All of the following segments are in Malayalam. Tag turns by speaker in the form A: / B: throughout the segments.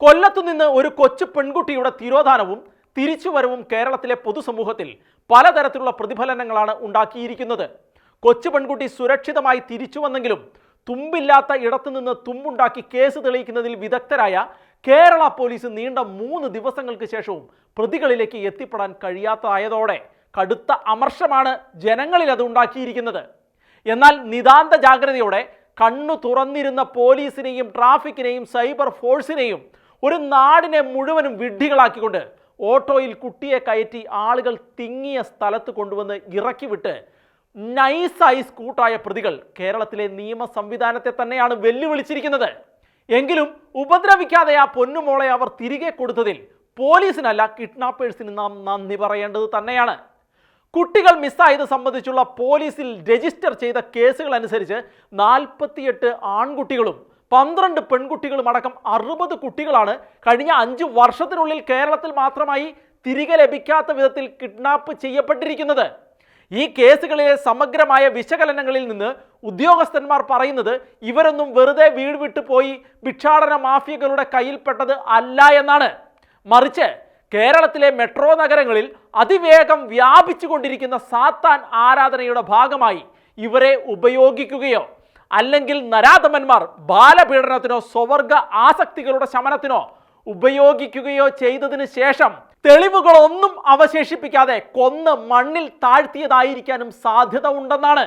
A: കൊല്ലത്തുനിന്ന് ഒരു കൊച്ചു പെൺകുട്ടിയുടെ തിരോധാനവും തിരിച്ചുവരവും കേരളത്തിലെ പൊതുസമൂഹത്തിൽ പലതരത്തിലുള്ള പ്രതിഫലനങ്ങളാണ് ഉണ്ടാക്കിയിരിക്കുന്നത്. കൊച്ചു പെൺകുട്ടി സുരക്ഷിതമായി തിരിച്ചു വന്നെങ്കിലും തുമ്പില്ലാത്ത ഇടത്തുനിന്ന് തുമ്പുണ്ടാക്കി കേസ് തെളിയിക്കുന്നതിൽ വിദഗ്ധരായ കേരള പോലീസ് നീണ്ട 3 ദിവസങ്ങൾക്ക് ശേഷവും പ്രതികളിലേക്ക് എത്തിപ്പെടാൻ കഴിയാത്തതായതോടെ കടുത്ത അമർഷമാണ് ജനങ്ങളിൽ അത് ഉണ്ടാക്കിയിരിക്കുന്നത്. എന്നാൽ നിതാന്ത ജാഗ്രതയോടെ കണ്ണു തുറന്നിരുന്ന പോലീസിനെയും ട്രാഫിക്കിനെയും സൈബർ ഫോഴ്സിനെയും ഒരു നാടിനെ മുഴുവനും വിഡ്ഢികളാക്കിക്കൊണ്ട് ഓട്ടോയിൽ കുട്ടിയെ കയറ്റി ആളുകൾ തിങ്ങിയ സ്ഥലത്ത് കൊണ്ടുവന്ന് ഇറക്കി വിട്ട് നൈസായി സ്കൂട്ടായ പ്രതികൾ കേരളത്തിലെ നിയമ സംവിധാനത്തെ തന്നെയാണ് വെല്ലുവിളിച്ചിരിക്കുന്നത്. എങ്കിലും ഉപദ്രവിക്കാതെ ആ പൊന്നുമോളെ അവർ തിരികെ കൊടുത്തതിൽ പോലീസിനല്ല കിഡ്നാപ്പേഴ്സിന് നാം നന്ദി പറയേണ്ടത് തന്നെയാണ്. കുട്ടികൾ മിസ്സായത് സംബന്ധിച്ചുള്ള പോലീസിൽ രജിസ്റ്റർ ചെയ്ത കേസുകൾ അനുസരിച്ച് 48 ആൺകുട്ടികളും 12 പെൺകുട്ടികളും അടക്കം 60 കുട്ടികളാണ് കഴിഞ്ഞ 5 വർഷത്തിനുള്ളിൽ കേരളത്തിൽ മാത്രമായി തിരികെ ലഭിക്കാത്ത വിധത്തിൽ കിഡ്നാപ്പ് ചെയ്യപ്പെട്ടിരിക്കുന്നത്. ഈ കേസുകളിലെ സമഗ്രമായ വിശകലനങ്ങളിൽ നിന്ന് ഉദ്യോഗസ്ഥന്മാർ പറയുന്നത് ഇവരൊന്നും വെറുതെ വീട് വിട്ടു പോയി ഭിക്ഷാടന മാഫിയകളുടെ കയ്യിൽപ്പെട്ടത് അല്ല എന്നാണ്. മറിച്ച് കേരളത്തിലെ മെട്രോ നഗരങ്ങളിൽ അതിവേഗം വ്യാപിച്ചുകൊണ്ടിരിക്കുന്ന സാത്താൻ ആരാധനയുടെ ഭാഗമായി ഇവരെ ഉപയോഗിക്കുകയോ അല്ലെങ്കിൽ നരാധമന്മാർ ബാലപീഡനത്തിനോ സ്വവർഗ ആസക്തികളുടെ ശമനത്തിനോ ഉപയോഗിക്കുകയോ ചെയ്തതിനു ശേഷം തെളിവുകളൊന്നും അവശേഷിപ്പിക്കാതെ കൊന്ന് മണ്ണിൽ താഴ്ത്തിയതായിരിക്കാനും സാധ്യത ഉണ്ടെന്നാണ്.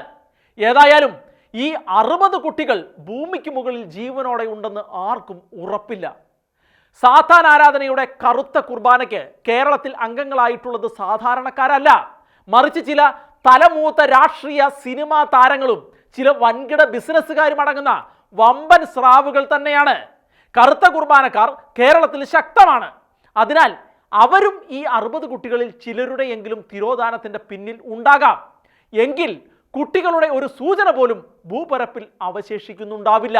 A: ഏതായാലും ഈ 60 കുട്ടികൾ ഭൂമിക്ക് മുകളിൽ ജീവനോടെ ഉണ്ടെന്ന് ആർക്കും ഉറപ്പില്ല. സാത്താൻ ആരാധനയുടെ കറുത്ത കുർബാനയ്ക്ക് കേരളത്തിൽ അംഗങ്ങളായിട്ടുള്ളത് സാധാരണക്കാരല്ല, മറിച്ച് ചില തലമൂത്ത രാഷ്ട്രീയ സിനിമാ താരങ്ങളും ചില വൻകിട ബിസിനസ്സുകാരും അടങ്ങുന്ന വമ്പൻ സ്രാവുകൾ തന്നെയാണ്. കറുത്ത കുർബാനക്കാർ കേരളത്തിൽ ശക്തമാണ്. അതിനാൽ അവരും ഈ 60 കുട്ടികളിൽ ചിലരുടെയെങ്കിലും തിരോധാനത്തിൻ്റെ പിന്നിൽ ഉണ്ടാകാം. എങ്കിൽ കുട്ടികളുടെ ഒരു സൂചന പോലും ഭൂപരപ്പിൽ അവശേഷിക്കുന്നുണ്ടാവില്ല.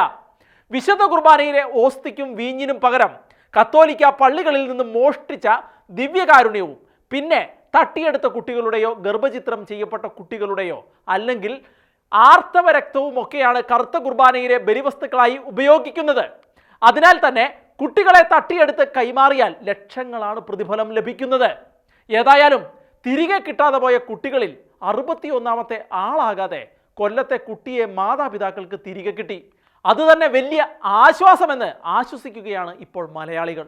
A: വിശുദ്ധ കുർബാനയിലെ ഓസ്തിക്കും വീഞ്ഞിനും പകരം കത്തോലിക്ക പള്ളികളിൽ നിന്ന് മോഷ്ടിച്ച ദിവ്യകാരുണ്യവും പിന്നെ തട്ടിയെടുത്ത കുട്ടികളുടെയോ ഗർഭചിത്രം ചെയ്യപ്പെട്ട കുട്ടികളുടെയോ അല്ലെങ്കിൽ ആർത്തവ രക്തവും ഒക്കെയാണ് കറുത്ത കുർബാനയിലെ ബലിവസ്തുക്കളായി ഉപയോഗിക്കുന്നത്. അതിനാൽ തന്നെ കുട്ടികളെ തട്ടിയെടുത്ത് കൈമാറിയാൽ ലക്ഷങ്ങളാണ് പ്രതിഫലം ലഭിക്കുന്നത്. ഏതായാലും തിരികെ കിട്ടാതെ പോയ കുട്ടികളിൽ 61ാമത്തെ ആളാകാതെ കൊല്ലത്തെ കുട്ടിയെ മാതാപിതാക്കൾക്ക് തിരികെ കിട്ടി. അതുതന്നെ വലിയ ആശ്വാസമെന്ന് ആശ്വസിക്കുകയാണ് ഇപ്പോൾ മലയാളികൾ.